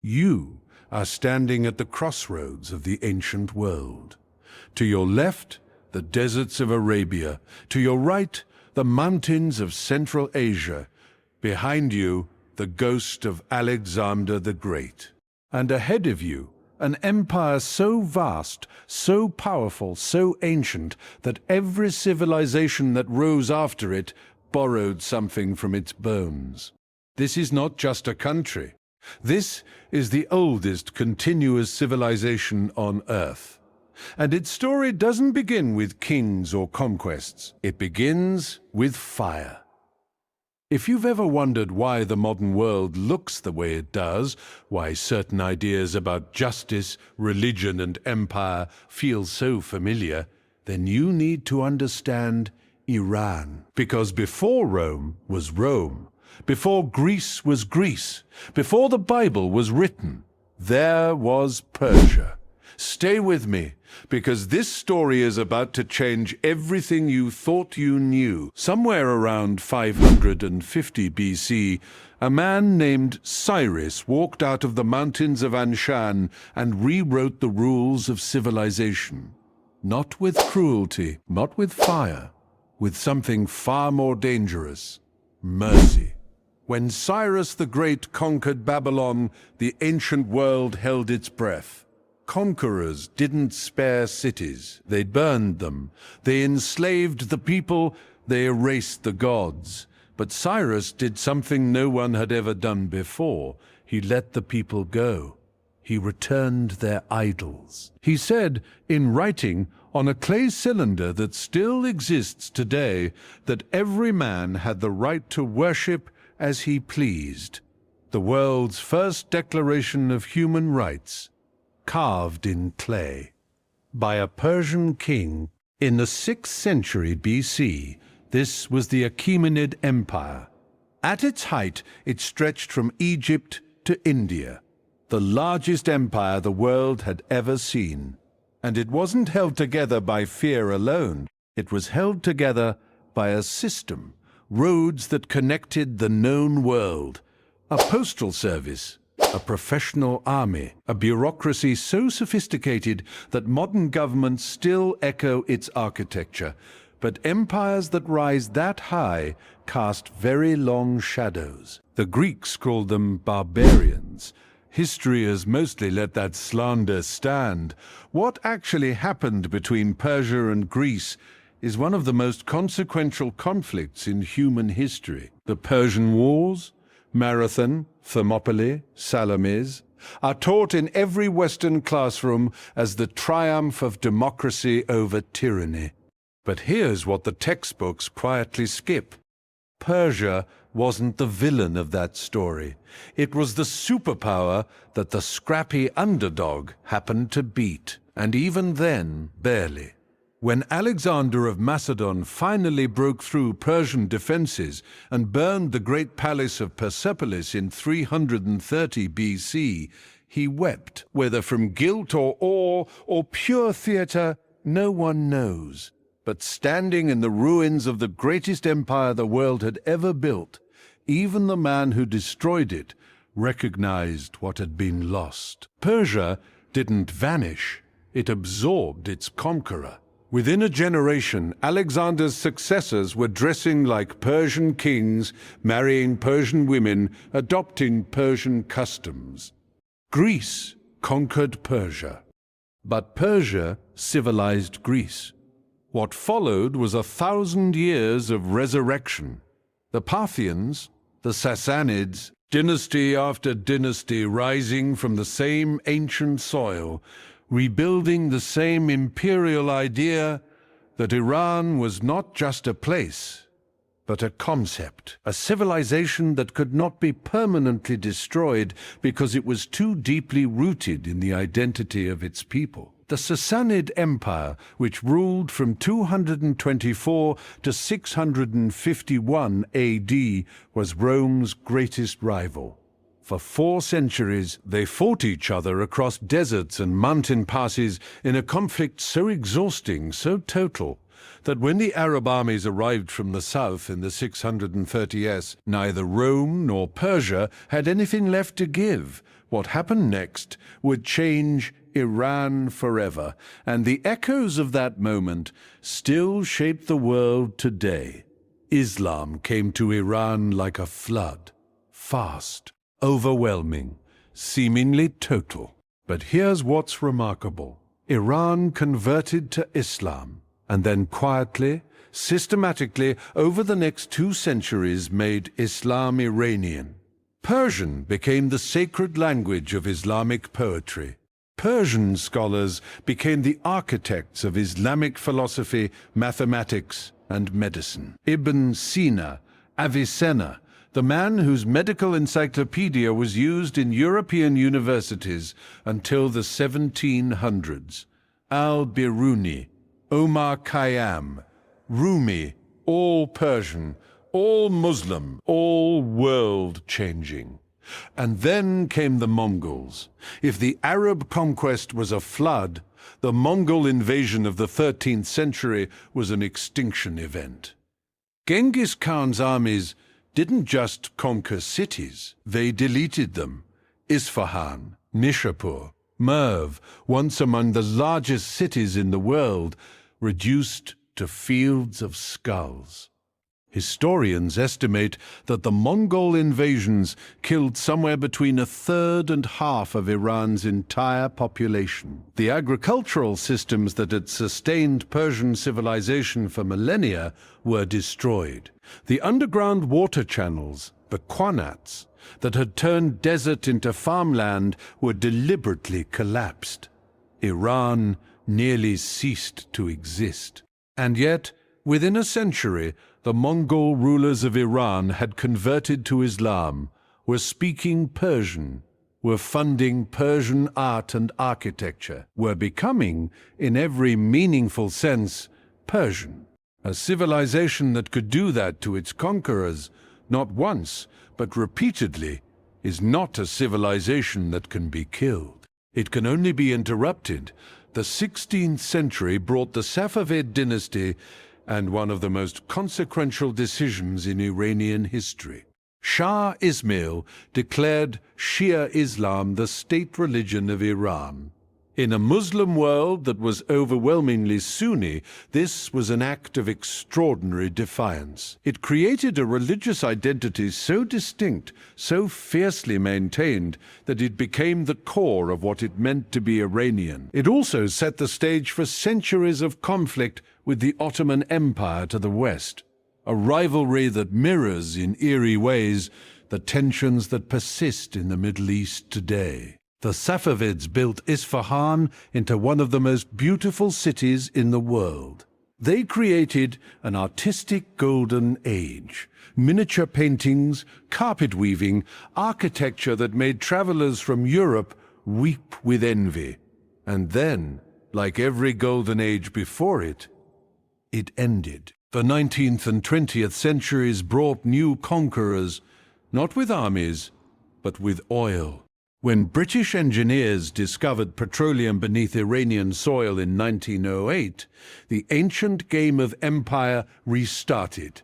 You are standing at the crossroads of the ancient world. To your left, the deserts of Arabia. To your right, the mountains of Central Asia. Behind you, the ghost of Alexander the Great. And ahead of you, an empire so vast, so powerful, so ancient, that every civilization that rose after it borrowed something from its bones. This is not just a country. This is the oldest continuous civilization on Earth. And its story doesn't begin with kings or conquests. It begins with fire. If you've ever wondered why the modern world looks the way it does, why certain ideas about justice, religion, and empire feel so familiar, then you need to understand Iran. Because before Rome was Rome, before Greece was Greece, before the Bible was written, there was Persia. Stay with me, because this story is about to change everything you thought you knew. Somewhere around 550 BC, a man named Cyrus walked out of the mountains of Anshan and rewrote the rules of civilization. Not with cruelty, not with fire, with something far more dangerous: mercy. When Cyrus the Great conquered Babylon, the ancient world held its breath. Conquerors didn't spare cities. They burned them. They enslaved the people. They erased the gods. But Cyrus did something no one had ever done before. He let the people go. He returned their idols. He said, in writing, on a clay cylinder that still exists today, that every man had the right to worship as he pleased. The world's first declaration of human rights, carved in clay by a Persian king in the 6th century BC. This was the Achaemenid Empire. At its height, it stretched from Egypt to India, the largest empire the world had ever seen. And it wasn't held together by fear alone. It was held together by a system, roads that connected the known world, a postal service, a professional army, a bureaucracy so sophisticated that modern governments still echo its architecture. But empires that rise that high cast very long shadows. The Greeks called them barbarians. History has mostly let that slander stand. What actually happened between Persia and Greece is one of the most consequential conflicts in human history. The Persian Wars, Marathon, Thermopylae, Salamis, are taught in every Western classroom as the triumph of democracy over tyranny. But here's what the textbooks quietly skip. Persia wasn't the villain of that story. It was the superpower that the scrappy underdog happened to beat, and even then, barely. When Alexander of Macedon finally broke through Persian defenses and burned the great palace of Persepolis in 330 BC, he wept. Whether from guilt or awe or pure theater, no one knows. But standing in the ruins of the greatest empire the world had ever built, even the man who destroyed it recognized what had been lost. Persia didn't vanish. It absorbed its conqueror. Within a generation, Alexander's successors were dressing like Persian kings, marrying Persian women, adopting Persian customs. Greece conquered Persia, but Persia civilized Greece. What followed was 1,000 years of resurrection. The Parthians, the Sassanids, dynasty after dynasty rising from the same ancient soil, rebuilding the same imperial idea that Iran was not just a place, but a concept, a civilization that could not be permanently destroyed because it was too deeply rooted in the identity of its people. The Sassanid Empire, which ruled from 224 to 651 AD, was Rome's greatest rival. For 4 centuries, they fought each other across deserts and mountain passes in a conflict so exhausting, so total, that when the Arab armies arrived from the south in the 630s, neither Rome nor Persia had anything left to give. What happened next would change Iran forever, and the echoes of that moment still shape the world today. Islam came to Iran like a flood, fast, overwhelming, seemingly total. But here's what's remarkable. Iran converted to Islam, and then quietly, systematically, over the next 2 centuries made Islam Iranian. Persian became the sacred language of Islamic poetry. Persian scholars became the architects of Islamic philosophy, mathematics, and medicine. Ibn Sina, Avicenna, the man whose medical encyclopedia was used in European universities until the 1700s. Al-Biruni, Omar Khayyam, Rumi, all Persian, all Muslim, all world-changing. And then came the Mongols. If the Arab conquest was a flood, the Mongol invasion of the 13th century was an extinction event. Genghis Khan's armies didn't just conquer cities, they deleted them. Isfahan, Nishapur, Merv, once among the largest cities in the world, reduced to fields of skulls. Historians estimate that the Mongol invasions killed somewhere between 1/3 and half of Iran's entire population. The agricultural systems that had sustained Persian civilization for millennia were destroyed. The underground water channels, the qanats, that had turned desert into farmland were deliberately collapsed. Iran nearly ceased to exist. And yet, within a century, the Mongol rulers of Iran had converted to Islam, were speaking Persian, were funding Persian art and architecture, were becoming, in every meaningful sense, Persian. A civilization that could do that to its conquerors, not once, but repeatedly, is not a civilization that can be killed. It can only be interrupted. The 16th century brought the Safavid dynasty and one of the most consequential decisions in Iranian history. Shah Ismail declared Shia Islam the state religion of Iran. In a Muslim world that was overwhelmingly Sunni, this was an act of extraordinary defiance. It created a religious identity so distinct, so fiercely maintained, that it became the core of what it meant to be Iranian. It also set the stage for centuries of conflict with the Ottoman Empire to the west, a rivalry that mirrors in eerie ways the tensions that persist in the Middle East today. The Safavids built Isfahan into one of the most beautiful cities in the world. They created an artistic golden age, miniature paintings, carpet weaving, architecture that made travelers from Europe weep with envy. And then, like every golden age before it ended. The 19th and 20th centuries brought new conquerors, not with armies, but with oil. When British engineers discovered petroleum beneath Iranian soil in 1908, the ancient game of empire restarted.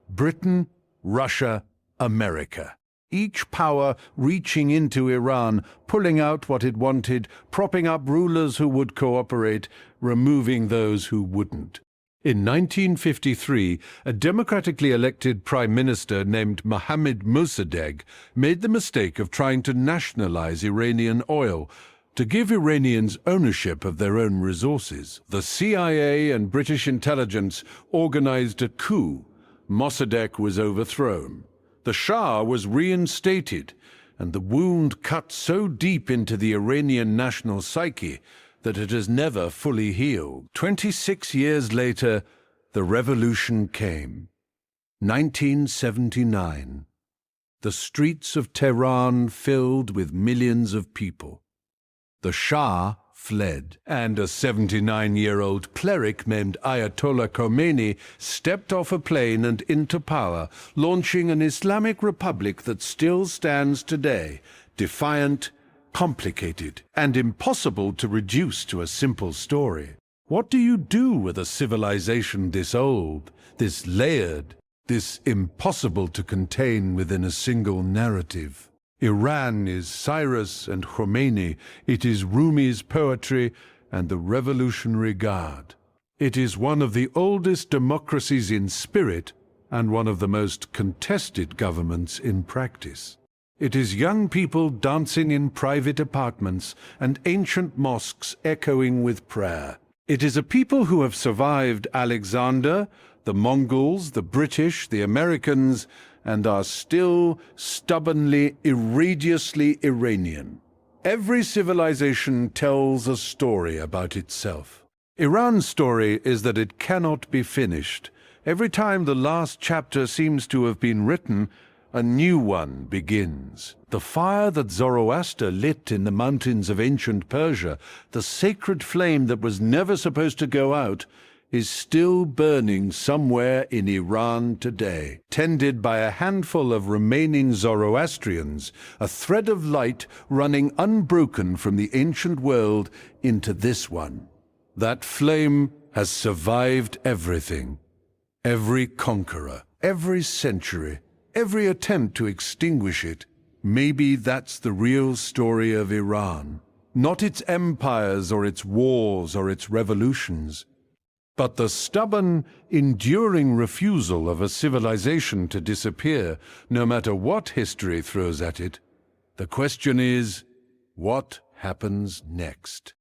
Britain, Russia, America. Each power reaching into Iran, pulling out what it wanted, propping up rulers who would cooperate, removing those who wouldn't. In 1953, a democratically elected prime minister named Mohammad Mossadegh made the mistake of trying to nationalize Iranian oil, to give Iranians ownership of their own resources. The CIA and British intelligence organized a coup. Mossadegh was overthrown. The Shah was reinstated, and the wound cut so deep into the Iranian national psyche that it has never fully healed. 26 years later, the revolution came. 1979. The streets of Tehran filled with millions of people. The Shah fled, and a 79-year-old cleric named Ayatollah Khomeini stepped off a plane and into power, launching an Islamic Republic that still stands today, defiant, complicated, and impossible to reduce to a simple story. What do you do with a civilization this old, this layered, this impossible to contain within a single narrative? Iran is Cyrus and Khomeini. It is Rumi's poetry and the Revolutionary Guard. It is one of the oldest democracies in spirit and one of the most contested governments in practice. It is young people dancing in private apartments and ancient mosques echoing with prayer. It is a people who have survived Alexander, the Mongols, the British, the Americans, and are still stubbornly, irrediously Iranian. Every civilization tells a story about itself. Iran's story is that it cannot be finished. Every time the last chapter seems to have been written, a new one begins. The fire that Zoroaster lit in the mountains of ancient Persia, the sacred flame that was never supposed to go out, is still burning somewhere in Iran today, tended by a handful of remaining Zoroastrians, a thread of light running unbroken from the ancient world into this one. That flame has survived everything. Every conqueror, every century, every attempt to extinguish it. Maybe that's the real story of Iran. Not its empires or its wars or its revolutions, but the stubborn, enduring refusal of a civilization to disappear, no matter what history throws at it. The question is, what happens next?